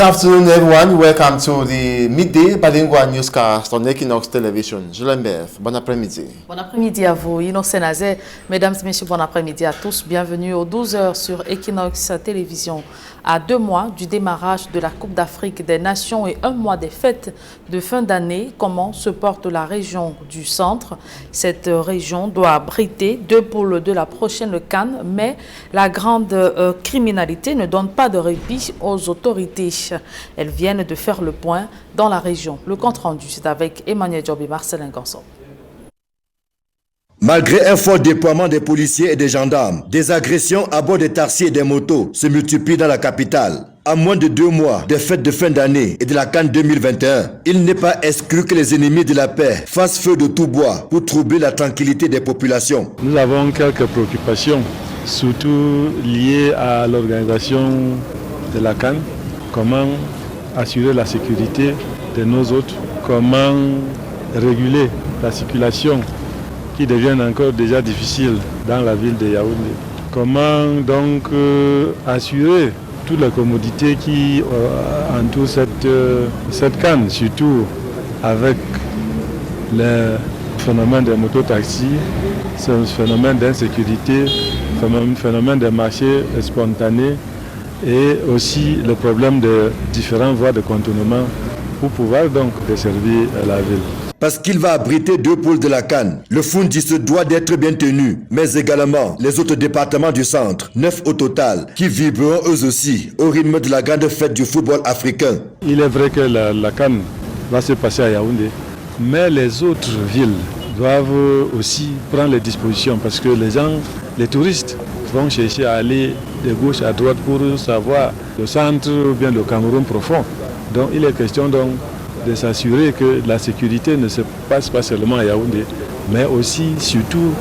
Good afternoon, everyone. Welcome to the midday bilingual newscast on Equinox Television. Je Lambert, bon après-midi. Bon après-midi à vous, Innocent Nazé. Mesdames et messieurs, bon après-midi à tous. Bienvenue aux 12h sur Equinox Télévision. À 2 mois du démarrage de la Coupe d'Afrique des Nations et 1 mois des fêtes de fin d'année, comment se porte la région du centre? Cette région doit abriter 2 poules de la prochaine CAN, mais la grande criminalité ne donne pas de répit aux autorités. Elles viennent de faire le point dans la région. Le compte rendu, c'est avec Emmanuel Job et Marcelin Ganson. Malgré un fort déploiement des policiers et des gendarmes, des agressions à bord des taxis et des motos se multiplient dans la capitale. À moins de 2 mois des fêtes de fin d'année et de la CAN 2021, il n'est pas exclu que les ennemis de la paix fassent feu de tout bois pour troubler la tranquillité des populations. Nous avons quelques préoccupations, surtout liées à l'organisation de la CAN. Comment assurer la sécurité de nos hôtes, comment réguler la circulation qui devient encore déjà difficile dans la ville de Yaoundé. Comment donc assurer toutes les commodités qui entourent cette CAN, surtout avec le phénomène des mototaxis, ce phénomène d'insécurité, phénomène des marchés spontanés et aussi le problème de différentes voies de contournement pour pouvoir donc desservir la ville. Parce qu'il va abriter 2 pôles de la CAN, le Fundi se doit d'être bien tenu, mais également les autres départements du centre, 9 au total, qui vibreront eux aussi au rythme de la grande fête du football africain. Il est vrai que la CAN va se passer à Yaoundé, mais les autres villes doivent aussi prendre les dispositions parce que les touristes vont chercher à aller de gauche à droite pour savoir le centre ou bien le Cameroun profond. Donc il est question donc de s'assurer que la sécurité ne se passe pas seulement à Yaoundé, mais aussi, surtout,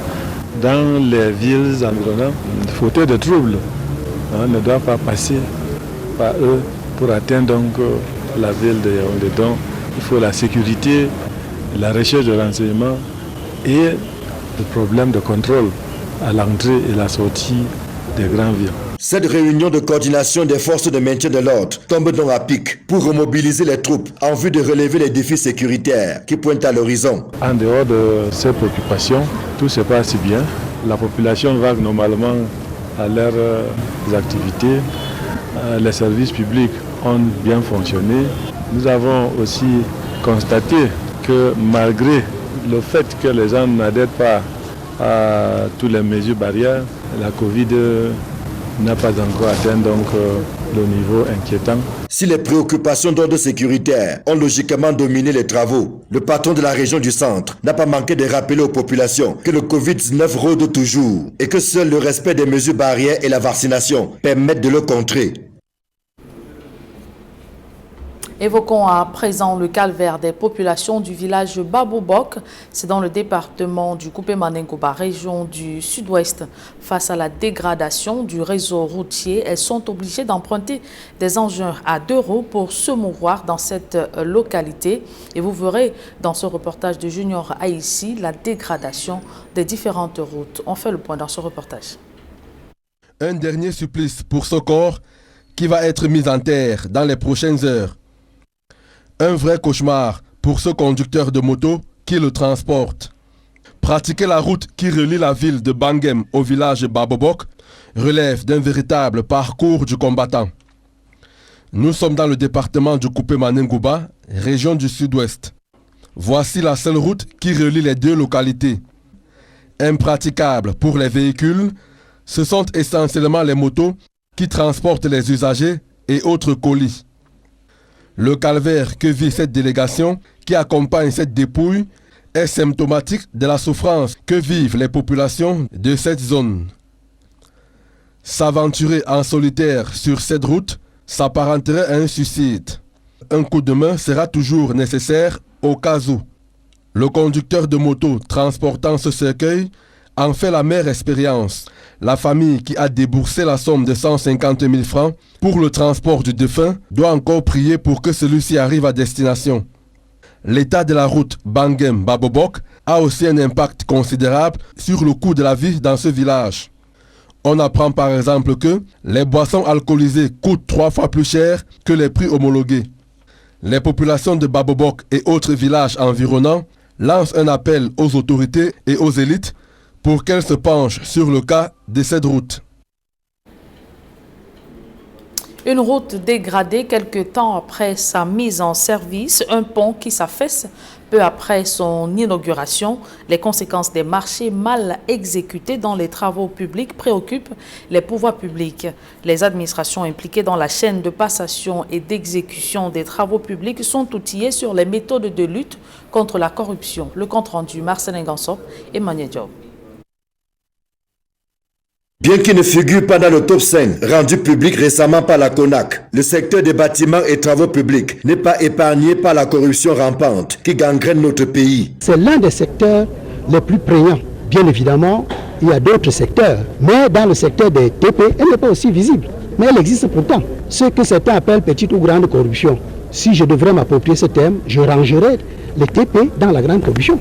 dans les villes environnantes. Fauteuil de troubles ne doit pas passer par eux pour atteindre donc la ville de Yaoundé. Donc il faut la sécurité, la recherche de renseignements et le problème de contrôle à l'entrée et la sortie des grandes villes. Cette réunion de coordination des forces de maintien de l'ordre tombe donc à pic pour remobiliser les troupes en vue de relever les défis sécuritaires qui pointent à l'horizon. En dehors de ces préoccupations, tout se passe bien. La population va normalement à leurs activités. Les services publics ont bien fonctionné. Nous avons aussi constaté que malgré le fait que les gens n'adhèrent pas à toutes les mesures barrières, la Covid n'a pas encore atteint donc le niveau inquiétant. Si les préoccupations d'ordre sécuritaire ont logiquement dominé les travaux, le patron de la région du centre n'a pas manqué de rappeler aux populations que le Covid-19 rôde toujours et que seul le respect des mesures barrières et la vaccination permettent de le contrer. Évoquons à présent le calvaire des populations du village Babobok. C'est dans le département du Coupé-Manengouba, région du sud-ouest. Face à la dégradation du réseau routier, elles sont obligées d'emprunter des engins à 2 roues pour se mouvoir dans cette localité. Et vous verrez dans ce reportage de Junior Haïssi la dégradation des différentes routes. On fait le point dans ce reportage. Un dernier supplice pour ce corps qui va être mis en terre dans les prochaines heures. Un vrai cauchemar pour ce conducteur de moto qui le transporte. Pratiquer la route qui relie la ville de Bangem au village Babobok relève d'un véritable parcours du combattant. Nous sommes dans le département du Coupé-Manengouba, région du sud-ouest. Voici la seule route qui relie les 2 localités. Impraticable pour les véhicules, ce sont essentiellement les motos qui transportent les usagers et autres colis. Le calvaire que vit cette délégation qui accompagne cette dépouille est symptomatique de la souffrance que vivent les populations de cette zone. S'aventurer en solitaire sur cette route s'apparenterait à un suicide. Un coup de main sera toujours nécessaire au cas où. Le conducteur de moto transportant ce cercueil en fait la mère expérience. La famille qui a déboursé la somme de 150 000 francs pour le transport du défunt doit encore prier pour que celui-ci arrive à destination. L'état de la route Bangem-Babobok a aussi un impact considérable sur le coût de la vie dans ce village. On apprend par exemple que les boissons alcoolisées coûtent 3 fois plus cher que les prix homologués. Les populations de Babobok et autres villages environnants lancent un appel aux autorités et aux élites pour qu'elles se penchent sur le cas de cette route. Une route dégradée quelques temps après sa mise en service, un pont qui s'affaisse peu après son inauguration. Les conséquences des marchés mal exécutés dans les travaux publics préoccupent les pouvoirs publics. Les administrations impliquées dans la chaîne de passation et d'exécution des travaux publics sont outillées sur les méthodes de lutte contre la corruption. Le compte rendu, Marcelin Gansop et Mania Diop. Bien qu'il ne figure pas dans le top 5 rendu public récemment par la CONAC, le secteur des bâtiments et travaux publics n'est pas épargné par la corruption rampante qui gangrène notre pays. C'est l'un des secteurs les plus prégnants. Bien évidemment, il y a d'autres secteurs, mais dans le secteur des TP, elle n'est pas aussi visible. Mais elle existe pourtant. Ce que certains appellent petite ou grande corruption. Si je devrais m'approprier ce terme, je rangerais les TP dans la grande corruption.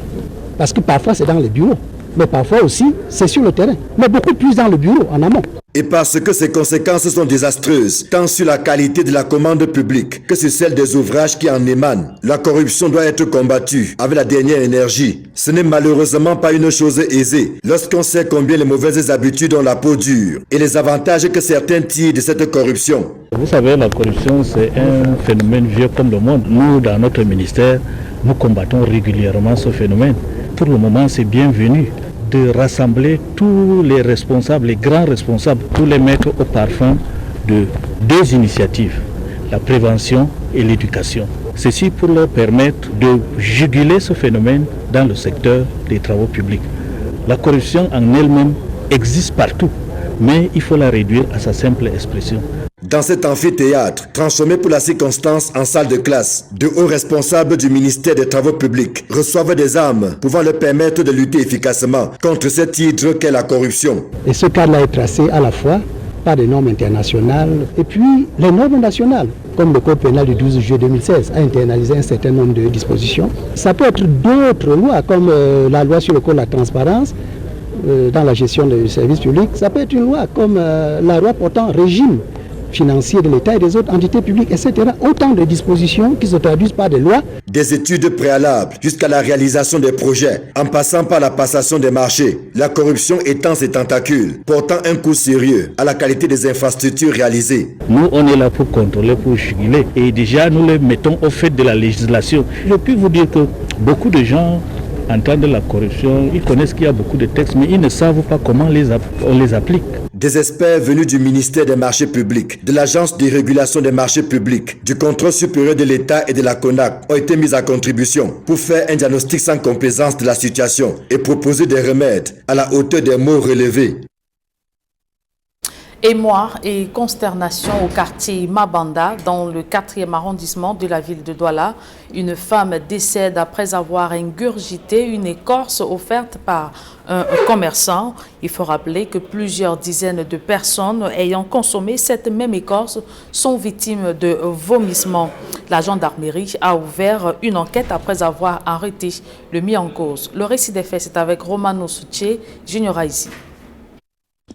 Parce que parfois c'est dans les bureaux. Mais parfois aussi, c'est sur le terrain. Mais beaucoup plus dans le bureau, en amont. Et parce que ses conséquences sont désastreuses, tant sur la qualité de la commande publique que sur celle des ouvrages qui en émanent, la corruption doit être combattue avec la dernière énergie. Ce n'est malheureusement pas une chose aisée lorsqu'on sait combien les mauvaises habitudes ont la peau dure et les avantages que certains tirent de cette corruption. Vous savez, la corruption, c'est un phénomène vieux comme le monde. Nous, dans notre ministère, nous combattons régulièrement ce phénomène. Pour le moment, c'est bienvenu de rassembler tous les responsables, les grands responsables, tous les mettre au parfum de 2 initiatives, la prévention et l'éducation. Ceci pour leur permettre de juguler ce phénomène dans le secteur des travaux publics. La corruption en elle-même existe partout, mais il faut la réduire à sa simple expression. Dans cet amphithéâtre, transformé pour la circonstance en salle de classe, de hauts responsables du ministère des Travaux publics reçoivent des armes pouvant leur permettre de lutter efficacement contre cette hydre qu'est la corruption. Et ce cadre-là est tracé à la fois par des normes internationales et puis les normes nationales, comme le Code pénal du 12 juillet 2016 a internalisé un certain nombre de dispositions. Ça peut être d'autres lois, comme la loi sur le code de la transparence dans la gestion des services publics. Ça peut être une loi comme la loi portant régime financiers de l'État et des autres entités publiques, etc. Autant de dispositions qui se traduisent par des lois. Des études préalables jusqu'à la réalisation des projets, en passant par la passation des marchés, la corruption étend ses tentacules, portant un coup sérieux à la qualité des infrastructures réalisées. Nous, on est là pour contrôler, pour juguler, et déjà nous les mettons au fait de la législation. Je peux vous dire que beaucoup de gens entendent la corruption, ils connaissent qu'il y a beaucoup de textes, mais ils ne savent pas comment on les applique. Des experts venus du ministère des marchés publics, de l'Agence de régulation des marchés publics, du contrôle supérieur de l'État et de la CONAC ont été mis à contribution pour faire un diagnostic sans complaisance de la situation et proposer des remèdes à la hauteur des maux relevés. Émoi et consternation au quartier Mabanda, dans le 4e arrondissement de la ville de Douala. Une femme décède après avoir ingurgité une écorce offerte par un commerçant. Il faut rappeler que plusieurs dizaines de personnes ayant consommé cette même écorce sont victimes de vomissements. La gendarmerie a ouvert une enquête après avoir arrêté le mis en cause. Le récit des faits, c'est avec Romano Soutier, Junior ici.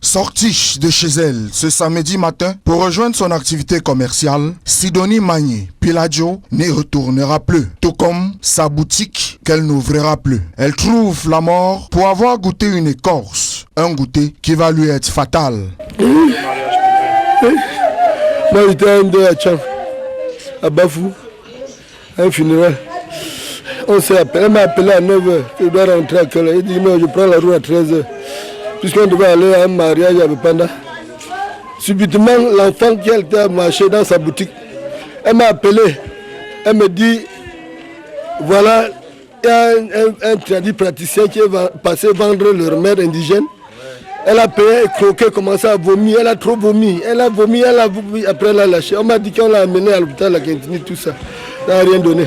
Sortie de chez elle ce samedi matin pour rejoindre son activité commerciale, Sidonie Magné Pilaggio n'y retournera plus, tout comme sa boutique qu'elle n'ouvrira plus. Elle trouve la mort pour avoir goûté une écorce, un goûter qui va lui être fatal. Moi j'étais un de à Tcham, à Bafou, un funérail. On s'est appelé, elle m'a appelé à 9h, je dois rentrer à quelle heure? Il dit non, je prends la route à 13h. Puisqu'on devait aller à un mariage à Bepanda. Subitement, l'enfant qui était à marcher dans sa boutique, elle m'a appelé. Elle me dit, voilà, il y a un tradit praticien qui est passé vendre le remède indigène. Elle a payé, croqué, commencé à vomir. Elle a trop vomi. Elle a vomi, après elle a lâché. On m'a dit qu'on l'a amené à l'hôpital, la Quintini, tout ça. Ça n'a rien donné.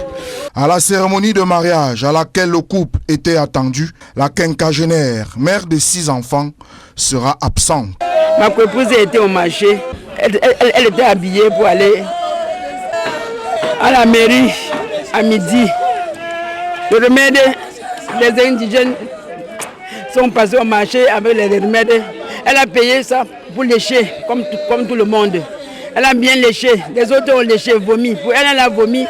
À la cérémonie de mariage à laquelle le couple était attendu, la quinquagénaire, mère de 6 enfants, sera absente. Ma épouse était au marché. Elle était habillée pour aller à la mairie à midi. Le remède, les indigènes sont passés au marché avec les remèdes. Elle a payé ça pour lécher, comme tout le monde. Elle a bien léché. Les autres ont léché, vomi. Pour elle, elle a vomi.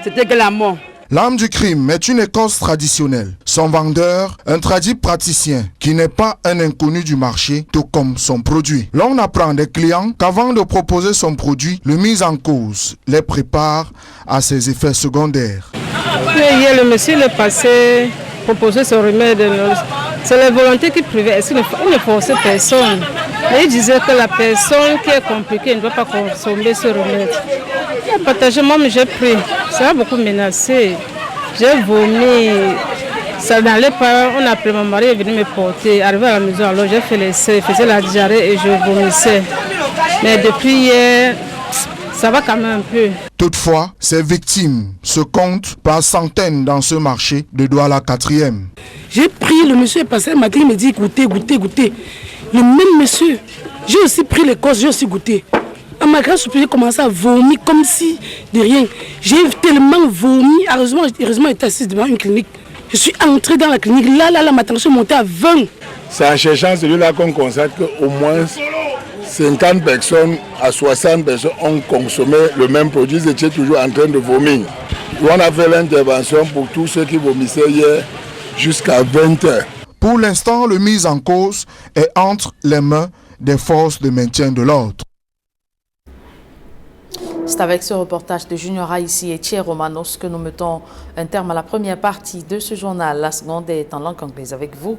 C'était que la mort. L'âme du crime est une Écosse traditionnelle. Son vendeur, un tradit praticien qui n'est pas un inconnu du marché, tout comme son produit. L'on apprend des clients qu'avant de proposer son produit, le mis en cause les prépare à ses effets secondaires. Hier, le monsieur est passé proposer ce remède. C'est la volonté qui prévaut. Il ne forçait personne. Mais il disait que la personne qui est compliquée ne doit pas consommer ce remède. Il a partagé, moi j'ai pris. Ça a beaucoup menacé. J'ai vomi. Ça n'allait pas. On a appelé mon mari, il est venu me porter. Arrivé à la maison, alors j'ai fait l'essai, faisais la diarrhée et je vomissais. Mais depuis hier, ça va quand même un peu. Toutefois, ces victimes se comptent par centaines dans ce marché de Douala 4e. J'ai pris, le monsieur est passé le matin, il me dit goûtez. Le même monsieur, j'ai aussi pris l'écorce, j'ai aussi goûté. À ma grande surprise, j'ai commencé à vomir comme si de rien. J'ai tellement vomi. Heureusement, j'étais assise devant une clinique. Je suis entrée dans la clinique. Là, ma tension est montée à 20. C'est en cherchant celui-là qu'on constate qu'au moins 50 personnes à 60 personnes ont consommé le même produit. Ils étaient toujours en train de vomir. On a fait l'intervention pour tous ceux qui vomissaient hier jusqu'à 20 heures. Pour l'instant, le mis en cause est entre les mains des forces de maintien de l'ordre. C'est avec ce reportage de Junior ici et Thierry Romanos que nous mettons un terme à la première partie de ce journal. La seconde est en langue anglaise avec vous.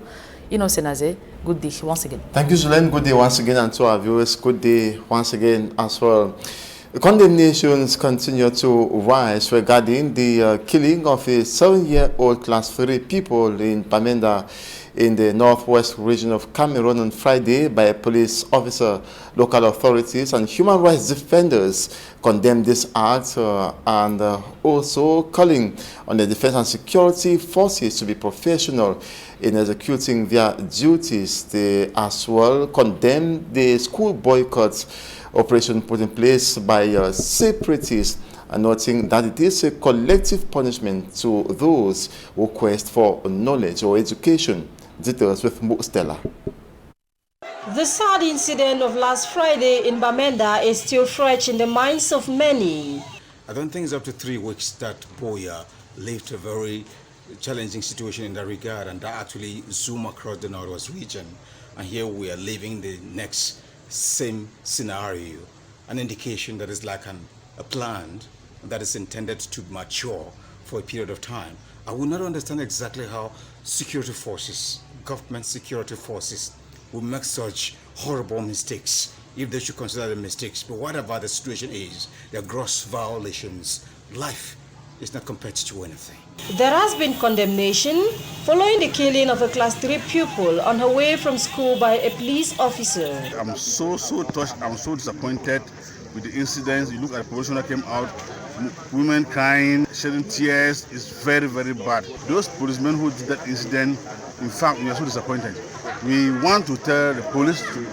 Innocent Naze, good day once again. Thank you, Julien. Good day once again, and to our viewers, good day once again as well. The condemnations continue to rise regarding the killing of a 7-year-old class 3 pupil in Bamenda in the northwest region of Cameroon on Friday by a police officer. Local authorities and human rights defenders condemned this act and also calling on the defense and security forces to be professional in executing their duties. They as well condemned the school boycott operation put in place by separatists, noting that it is a collective punishment to those who quest for knowledge or education. Details with Mo Stella. The sad incident of last Friday in Bamenda is still fresh in the minds of many. I don't think it's up to 3 weeks that Boya lived a very challenging situation in that regard, and that actually zoomed across the Northwest region. And here we are living the next same scenario, an indication that is like a plan that is intended to mature for a period of time. I would not understand exactly how security forces, government security forces, will make such horrible mistakes if they should consider them mistakes. But whatever the situation is, they're gross violations. Life is not compared to anything. There has been condemnation following the killing of a class 3 pupil on her way from school by a police officer. I'm so touched, I'm so disappointed with the incidents. You look at the population that came out, women crying, shedding tears. It's very, very bad. Those policemen who did that incident, in fact, we are so disappointed. We want to tell the police to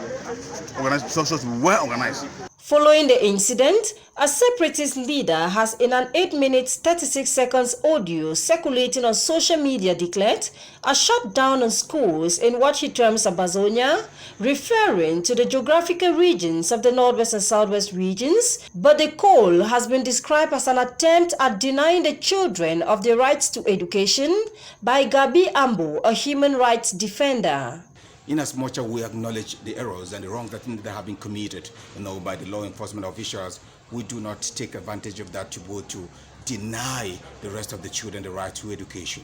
organize such well organized. Following the incident, a separatist leader has in an 8 minutes 36 seconds audio circulating on social media declared a shutdown on schools in what he terms Abazonia, referring to the geographical regions of the Northwest and Southwest regions, but the call has been described as an attempt at denying the children of their rights to education by Gabi Ambo, a human rights defender. Inasmuch as we acknowledge the errors and the wrongs that have been committed, by the law enforcement officials, we do not take advantage of that to deny the rest of the children the right to education.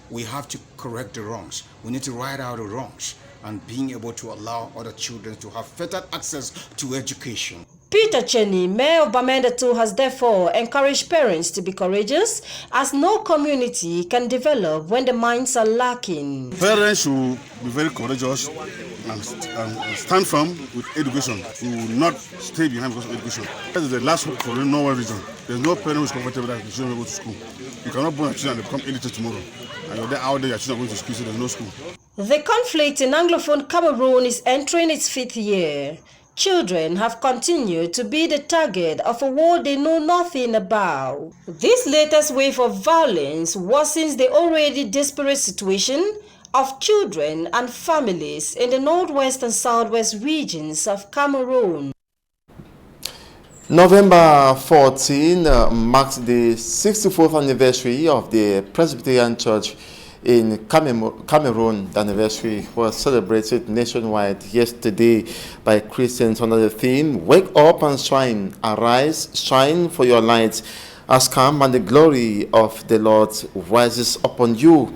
We have to correct the wrongs. We need to right out the wrongs and being able to allow other children to have better access to education. Peter Cheney, Mayor of Bamenda 2, has therefore encouraged parents to be courageous, as no community can develop when the minds are lacking. Parents should be very courageous and stand firm with education. We will not stay behind because of education. That is the last hope for the Northern region. There's no parent who is comfortable that the children go to school. You cannot born a children and become illiterate tomorrow. And you're there out there, your children are going to school, so there's no school. The conflict in Anglophone Cameroon is entering its 5th year. Children have continued to be the target of a war they know nothing about. This latest wave of violence worsens the already desperate situation of children and families in the northwest and southwest regions of Cameroon. November 14 marks the 64th anniversary of the Presbyterian Church in Cameroon. The anniversary was celebrated nationwide yesterday by Christians under the theme, "Wake up and shine, arise, shine, for your light has come, and the glory of the Lord rises upon you."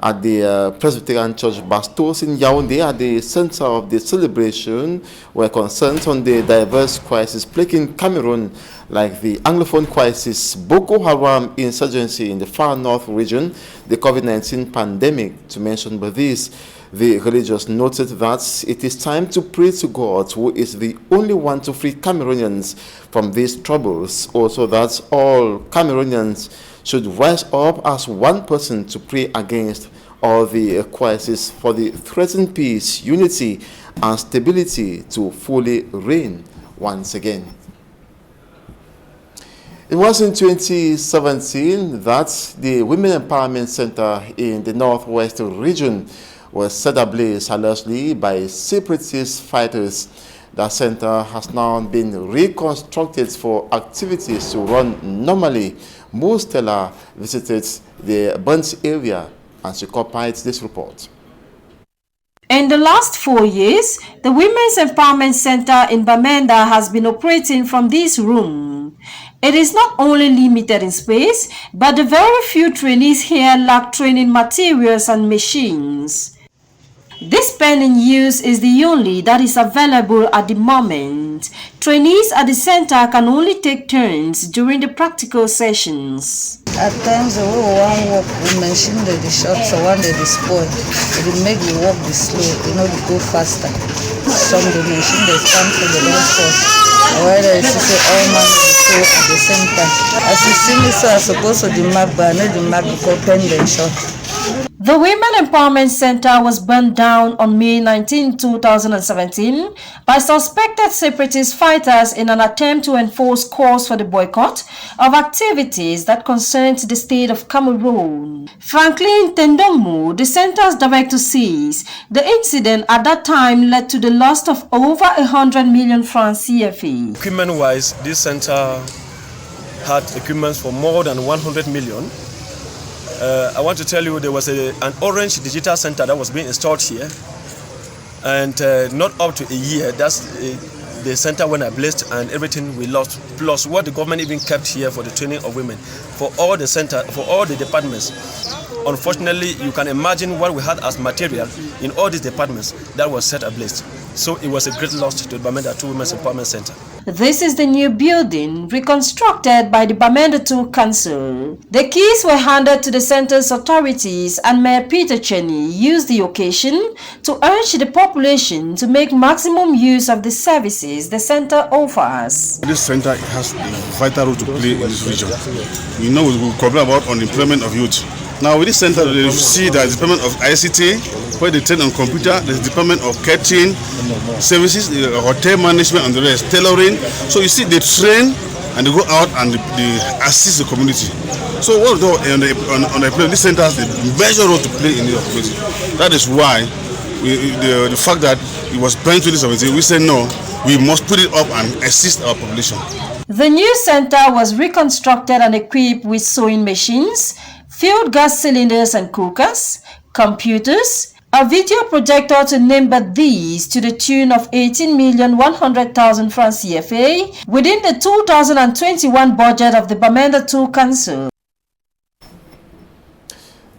At the Presbyterian Church Bastos in Yaoundé, at the center of the celebration, were concerns on the diverse crises plaguing Cameroon, like the Anglophone crisis, Boko Haram insurgency in the far north region, the COVID-19 pandemic, to mention but these. The religious noted that it is time to pray to God, who is the only one to free Cameroonians from these troubles. Also that all Cameroonians should rise up as one person to pray against all the crises for the threatened peace, unity, and stability to fully reign once again. It was in 2017 that the Women Empowerment Center in the Northwest region was set ablaze allegedly by separatist fighters. The center has now been reconstructed for activities to run normally. Mo Stella visited the burnt area and she copied this report. In the last 4 years, the Women's Empowerment Center in Bamenda has been operating from this room. It is not only limited in space, but the very few trainees here lack training materials and machines. This pen in use is the only that is available at the moment. Trainees at the center can only take turns during the practical sessions. At times, the way we want to walk, we mention the short, so one day the spoil. It will make you walk the slow, you know, to go faster. Some the machine they stand for the long course. Whether it's all man the at the same time. As you see me, so I suppose to the mark, but I know the mark because pen then short. The Women Empowerment Center was burned down on May 19, 2017 by suspected separatist fighters in an attempt to enforce calls for the boycott of activities that concerned the state of Cameroon. Franklin Tendomu, the center's director, says the incident at that time led to the loss of over 100 million francs CFA. Equipment-wise, this center had equipment for more than 100 million. I want to tell you there was an orange digital center that was being installed here, and not up to a year, that's the center went ablaze and everything we lost, plus what the government even kept here for the training of women, for all the center, for all the departments. Unfortunately, you can imagine what we had as material in all these departments that was set ablaze. So it was a great loss to the Bamenda 2 Women's Empowerment Center. This is the new building reconstructed by the Bamenda 2 Council. The keys were handed to the center's authorities, and Mayor Peter Cheney used the occasion to urge the population to make maximum use of the services the center offers. This center has a vital role to play in this region. You know, we will cover about unemployment of youth. Now with this center, you see that the Department of ICT, where they train on computer, there's the Department of catering services, hotel management and the rest, tailoring. So you see they train and they go out and they assist the community. So what on the this center has a major role to play in the community. That is why the fact that it was planned 2017, we said no, we must put it up and assist our population. The new center was reconstructed and equipped with sewing machines, filled gas cylinders and cookers, computers, a video projector to name but these, to the tune of 18,100,000 francs CFA within the 2021 budget of the Bamenda 2 Council.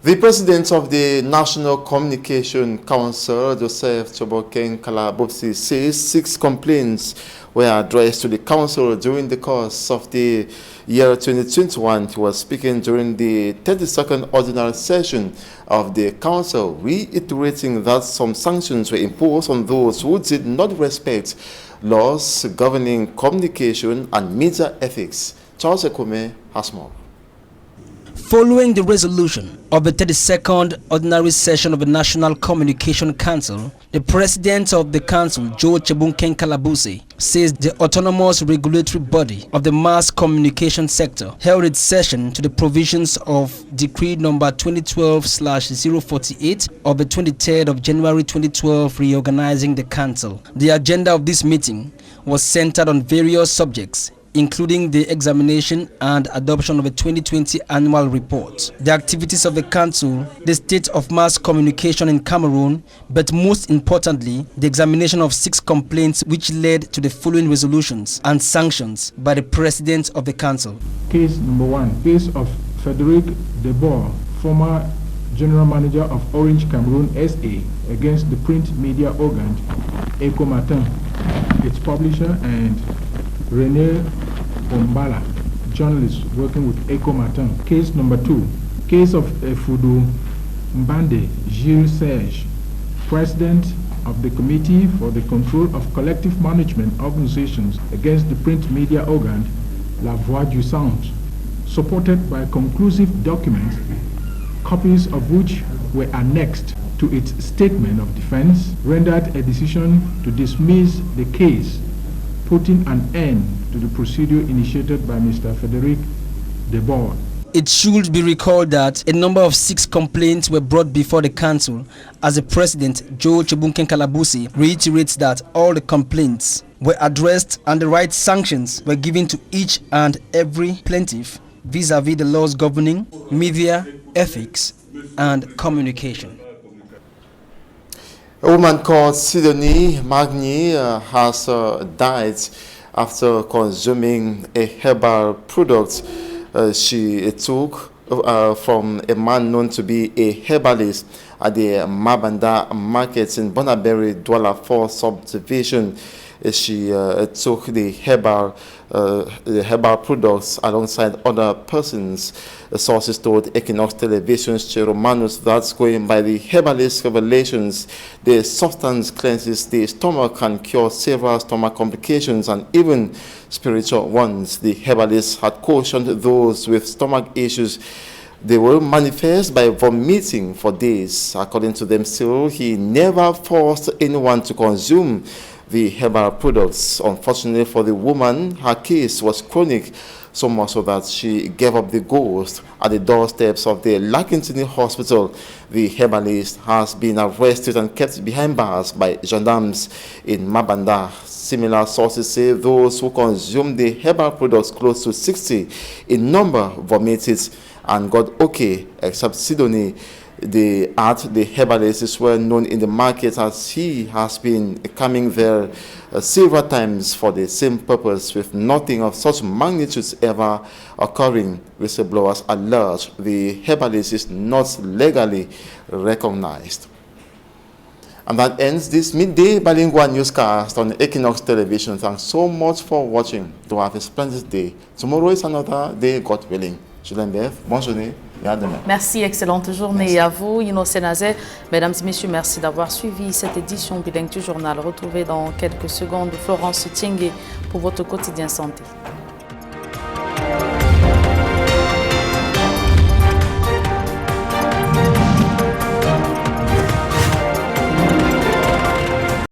The president of the National Communication Council, Joseph Chobokeng Kalabopsi, says 6 complaints were addressed to the council during the course of the year 2021. He was speaking during the 32nd ordinary session of the council, reiterating that some sanctions were imposed on those who did not respect laws governing communication and media ethics. Charles Ekome has more. Following the resolution of the 32nd Ordinary Session of the National Communication Council, the President of the Council, Joe Chebunken Kalabuse, says the autonomous regulatory body of the mass communication sector held its session to the provisions of Decree number 2012/048 of the 23rd of January 2012 reorganizing the Council. The agenda of this meeting was centered on various subjects, including the examination and adoption of a 2020 annual report, the activities of the Council, the state of mass communication in Cameroon, but most importantly, the examination of 6 complaints which led to the following resolutions and sanctions by the President of the Council. Case number 1, case of Frederic Deboer, former General Manager of Orange Cameroon SA, against the print media organ Echo Matin, its publisher, and René Ombala, journalist working with Echo Matin. Case number 2, case of Efudu Mbande Gilles Serge, President of the Committee for the Control of Collective Management Organizations, against the print media organ La Voix du Centre, supported by conclusive documents, copies of which were annexed to its statement of defense, rendered a decision to dismiss the case, putting an end to the procedure initiated by Mr. Frederic Deboer. It should be recalled that a number of 6 complaints were brought before the Council, as the President, Joe Chebunken Kalabuse, reiterates that all the complaints were addressed and the right sanctions were given to each and every plaintiff vis-à-vis the laws governing media, ethics, and communication. A woman called Sidonie Magny has died after consuming a herbal product she took from a man known to be a herbalist at the Mabanda market in Bonaberi, Douala 4 subdivision. She took the herbal products alongside other persons. Sources told Equinox Television's Cheromanus that, going by the herbalist revelations, the substance cleanses the stomach and cures several stomach complications and even spiritual ones. The herbalist had cautioned those with stomach issues they will manifest by vomiting for days. According to them still, he never forced anyone to consume the herbal products. Unfortunately for the woman, her case was chronic, so much so that she gave up the ghost at the doorsteps of the Lakentini Hospital. The herbalist has been arrested and kept behind bars by gendarmes in Mabanda. Similar sources say those who consumed the herbal products, close to 60 in number, vomited and got okay, except Sidonie. The herbalist is well known in the market, as he has been coming there several times for the same purpose, with nothing of such magnitude ever occurring. Whistleblowers alert the herbalist is not legally recognized. And that ends this midday bilingual newscast on Equinox Television. Thanks so much for watching. Do have a splendid day. Tomorrow is another day, God willing. Julien Bev, bonne journée et à demain. Merci, excellente journée. Merci. À vous, Innocent Nazé. Mesdames et messieurs, merci d'avoir suivi cette édition bilingue du journal. Retrouvez dans quelques secondes Florence Tiengue pour votre quotidien santé.